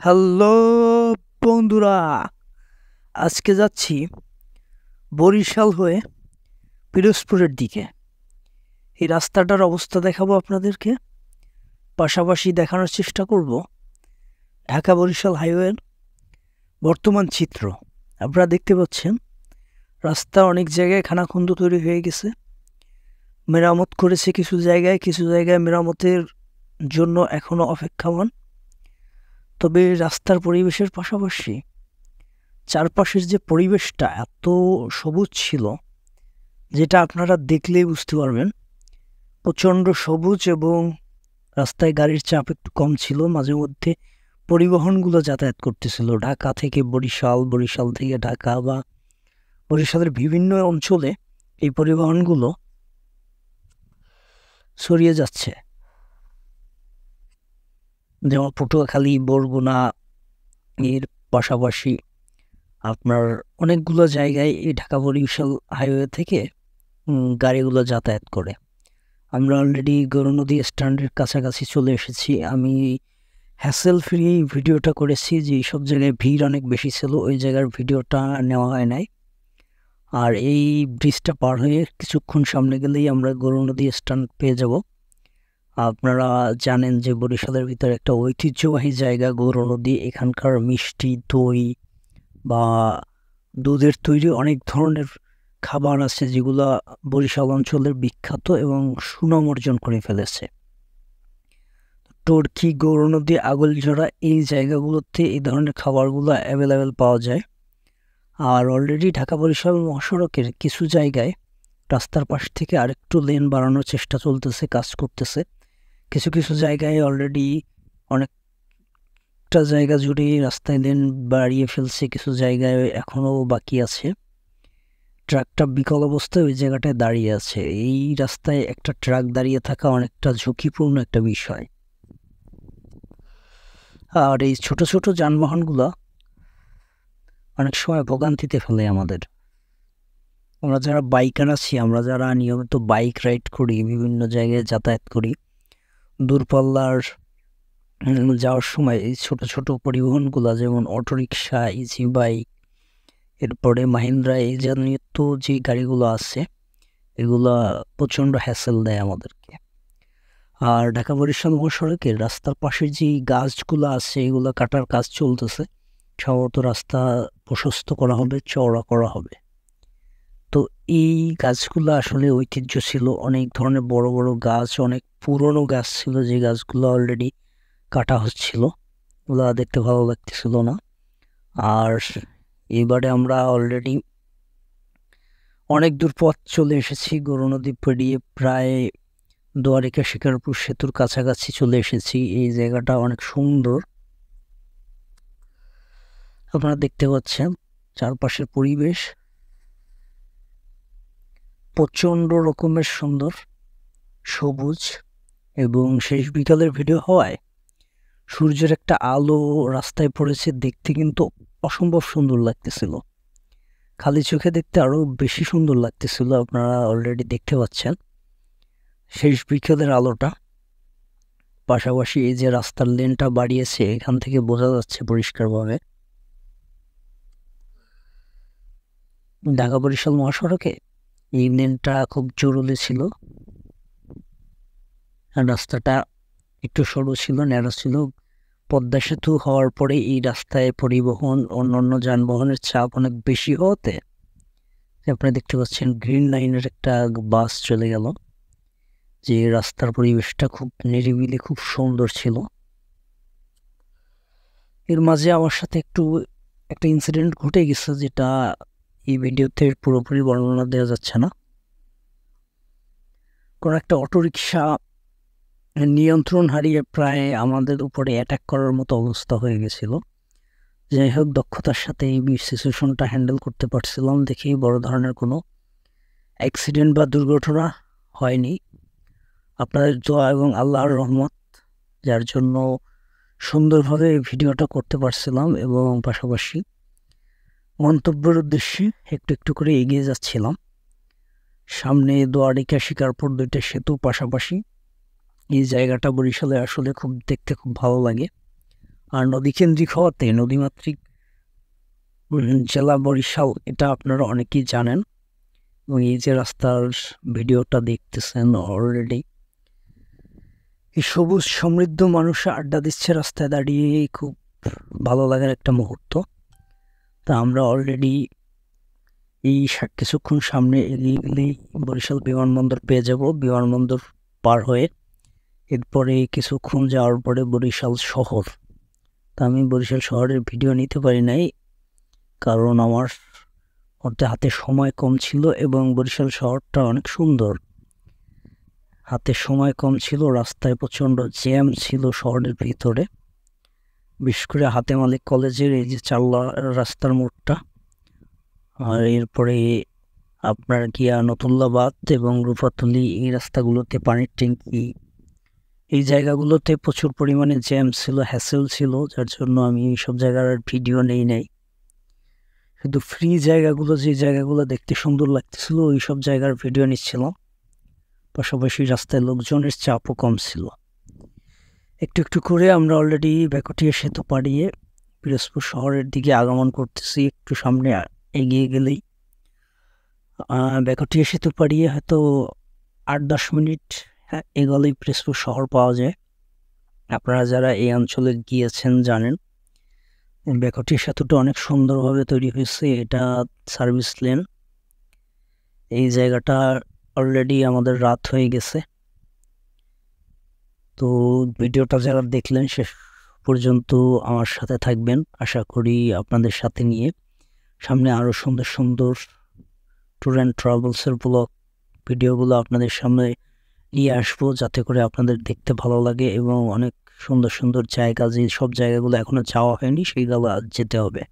Hello বন্ধুরা, আজকে যাচ্ছি বরিশাল হয়ে পিরোজপুরের দিকে। এই রাস্তাটার অবস্থা দেখাবো আপনাদেরকে, পাশাপাশি দেখানোর চেষ্টা করব ঢাকা বরিশাল হাইওয়ের বর্তমান চিত্র। আপনারা দেখতে পাচ্ছেন রাস্তা অনেক জায়গায় খানাখন্দ তৈরি হয়ে গেছে, মেরামত করেছে কিছু জায়গায় মেরামতের জন্য এখনও অপেক্ষামান। তবে রাস্তার পরিবেশের পাশাপাশি চারপাশের যে পরিবেশটা এত সবুজ ছিল, যেটা আপনারা দেখলেই বুঝতে পারবেন। প্রচণ্ড সবুজ এবং রাস্তায় গাড়ির চাপ একটু কম ছিল। মাঝে মধ্যে পরিবহনগুলো যাতায়াত করতেছিল ঢাকা থেকে বরিশাল, বরিশাল থেকে ঢাকা বা বরিশালের বিভিন্ন অঞ্চলে এই পরিবহনগুলো ছড়িয়ে যাচ্ছে, যেমন পটুয়াখালী, বরগুনা, এর পাশাপাশি আপনার অনেকগুলো জায়গায় এই ঢাকা বরিশাল হাইওয়ে থেকে গাড়িগুলো যাতায়াত করে। আমরা অলরেডি গৌরনদী স্ট্যান্ডের কাছাকাছি চলে এসেছি। আমি হ্যাসেল ফ্রি ভিডিওটা করেছি, যে সব জায়গায় ভিড় অনেক বেশি ছিল ওই জায়গার ভিডিওটা নেওয়া হয় নাই। আর এই ব্রিজটা পার হয়ে কিছুক্ষণ সামনে গেলেই আমরা গৌরনদী স্ট্যান্ড পেয়ে যাব। আপনারা জানেন যে বরিশালের ভিতরে একটা ঐতিহ্যবাহী জায়গা গৌরনদী। এখানকার মিষ্টি দই বা দুধের তৈরি অনেক ধরনের খাবার আছে যেগুলো বরিশাল অঞ্চলের বিখ্যাত এবং সুনাম অর্জন করে ফেলেছে। টর্কি, গৌরনদী, আগলঝরা এই জায়গাগুলোতে এই ধরনের খাবারগুলো অ্যাভেলেবেল পাওয়া যায়। আর অলরেডি ঢাকা বরিশাল মহাসড়কের কিছু জায়গায় রাস্তার পাশ থেকে আরেকটু লেন বাড়ানোর চেষ্টা চলতেছে, কাজ করতেছে। কিছু কিছু জায়গায় অলরেডি অনেকটা জায়গা জুড়ে রাস্তায় লেন বাড়িয়ে ফেলছে, কিছু জায়গায় এখনও বাকি আছে। ট্রাকটা বিকল অবস্থায় ওই জায়গাটায় দাঁড়িয়ে আছে। এই রাস্তায় একটা ট্রাক দাঁড়িয়ে থাকা অনেকটা ঝুঁকিপূর্ণ একটা বিষয়। আর এই ছোট ছোট যানবাহনগুলো অনেক সময় ভোগান্তিতে ফেলে আমাদের। আমরা যারা বাইকার আছি, আমরা যারা নিয়মিত বাইক রাইড করি, বিভিন্ন জায়গায় যাতায়াত করি, দূরপাল্লার যাওয়ার সময় এই ছোট ছোট পরিবহনগুলো যেমন অটোরিকশা, ইজি বাইক, এরপরে মাহিন্দ্রা, এই জাতীয় যে গাড়িগুলো আছে এগুলা প্রচণ্ড হ্যাসেল দেয় আমাদেরকে। আর ঢাকা বরিশাল মহাসড়কের রাস্তার পাশে যে গাছগুলো আছে এগুলো কাটার কাজ চলতেছে। সম্ভবত রাস্তা প্রশস্ত করা হবে, চওড়া করা হবে। তো এই গাছগুলো আসলে ঐতিহ্য ছিল, অনেক ধরনের বড় বড় গাছ, অনেক পুরনো গাছ ছিল যে গাছগুলো অলরেডি কাটা হচ্ছিল, ওগুলো দেখতে ভালো লাগতেছিল না। আর এবারে আমরা অলরেডি অনেক দূর পথ চলে এসেছি, গৌরনদী পেরিয়ে প্রায় দোয়ারিকা শিকারপুর সেতুর কাছাকাছি চলে এসেছি। এই জায়গাটা অনেক সুন্দর, আপনারা দেখতে পাচ্ছেন চারপাশের পরিবেশ প্রচণ্ড রকমের সুন্দর, সবুজ, এবং শেষ বিকালের ভিডিও হওয়ায় সূর্যের একটা আলো রাস্তায় পড়েছে, দেখতে কিন্তু অসম্ভব সুন্দর লাগতেছিল। খালি চোখে দেখতে আরও বেশি সুন্দর লাগতেছিল। আপনারা অলরেডি দেখতে পাচ্ছেন শেষ বিকেলের আলোটা। পাশাপাশি এই যে রাস্তার লেনটা বাড়িয়েছে, এখান থেকে বোঝা যাচ্ছে পরিষ্কারভাবে ঢাকা বরিশাল মহাসড়কে এই লেনটা খুব জরুরি ছিল। রাস্তাটা একটু সরু ছিল, ন্যারো ছিল। পদ্মা সেতু হওয়ার পরে এই রাস্তায় পরিবহন, অন্যান্য যানবাহনের চাপ অনেক বেশি হওয়াতে আপনারা দেখতে পাচ্ছেন গ্রিন লাইনের একটা বাস চলে গেল। যে রাস্তার পরিবেশটা খুব নিরিবিলি, খুব সুন্দর ছিল। এর মাঝে আমার সাথে একটা ইনসিডেন্ট ঘটে গেছে, যেটা এই ভিডিওতে পুরোপুরি বর্ণনা দেওয়া যাচ্ছে না। কোনো একটা অটোরিকশা নিয়ন্ত্রণ হারিয়ে প্রায় আমাদের উপরে অ্যাটাক করার মতো অবস্থা হয়ে গেছিল। যাই হোক, দক্ষতার সাথে এই সিচুয়েশনটা হ্যান্ডেল করতে পারছিলাম দেখেই বড় ধরনের কোনো অ্যাক্সিডেন্ট বা দুর্ঘটনা হয়নি। আপনাদের দোয়া এবং আল্লাহর রহমত, যার জন্য সুন্দরভাবে ভিডিওটা করতে পারছিলাম। এবং পাশাপাশি গন্তব্যের উদ্দেশ্যে একটু একটু করে এগিয়ে যাচ্ছিলাম। সামনে দোয়ারিকা শিকারপুর দুইটা সেতু পাশাপাশি। এই জায়গাটা বরিশালে আসলে দেখতে খুব ভালো লাগে। আর নদীকেন্দ্রিক হওয়াতে নদীমাতৃক জেলা বরিশাল, এটা আপনারা অনেকেই জানেন। এবং এই যে রাস্তার ভিডিওটা দেখতেছেন অলরেডি, এই সবুজ সমৃদ্ধ মানুষ আড্ডা দিচ্ছে রাস্তায় দাঁড়িয়ে, খুব ভালো লাগার একটা মুহূর্ত। তা আমরা অলরেডি এই কিছুক্ষণ সামনে এগিয়ে গেলেই বরিশাল বিমানবন্দর পেয়ে যাব। বিমানবন্দর পার হয়ে এরপরে কিছুক্ষণ যাওয়ার পরে বরিশাল শহর। তা আমি বরিশাল শহরের ভিডিও নিতে পারি নাই, কারণ আমার হাতে সময় কম ছিল এবং বরিশাল শহরটা অনেক সুন্দর। হাতে সময় কম ছিল, রাস্তায় প্রচণ্ড জ্যাম ছিল শহরের ভিতরে, বিশেষ করে হাতে মালিক কলেজের এই যে চাল্লা রাস্তার মোড়টা, আর এরপরে আপনার গিয়া নতুল্লাবাদ এবং রূপাতলি, এই রাস্তাগুলোতে পানির ট্যাঙ্কি, এই জায়গাগুলোতে প্রচুর পরিমাণে জ্যাম ছিল, হ্যাসেল ছিল, যার জন্য আমি এইসব জায়গার ভিডিও নেই নাই। শুধু ফ্রি জায়গাগুলো, যে জায়গাগুলো দেখতে সুন্দর লাগতেছিল, ওই সব জায়গার ভিডিও নিচ্ছিলাম। পাশাপাশি রাস্তায় লোকজনের চাপও কম ছিল। একটু একটু করে আমরা অলরেডি বেকটিয়া সেতু পাড়িয়ে পিরোজপুর শহরের দিকে আগমন করতেছি। একটু সামনে এগিয়ে গেলেই বেকটিয়া সেতু পাড়িয়ে হয়তো 8-10 মিনিট এগোলেই পিরোজপুর শহর পাওয়া যায়। আপনারা যারা এই অঞ্চলে গিয়েছেন জানেন বেকটিয়া সেতুটা অনেক সুন্দরভাবে তৈরি হয়েছে। এটা সার্ভিস লেন। এই জায়গাটা অলরেডি আমাদের রাত হয়ে গেছে। তো ভিডিওটা যারা দেখলেন শেষ পর্যন্ত আমার সাথে থাকবেন, আশা করি আপনাদের সাথে নিয়ে সামনে আরও সুন্দর সুন্দর ট্যুর অ্যান্ড ট্রাভেলসের ভিডিওগুলো আপনাদের সামনে নিয়ে আসবো, যাতে করে আপনাদের দেখতে ভালো লাগে এবং অনেক সুন্দর সুন্দর জায়গা, যে সব জায়গাগুলো এখনও যাওয়া হয়নি সেইগুলো যেতে হবে।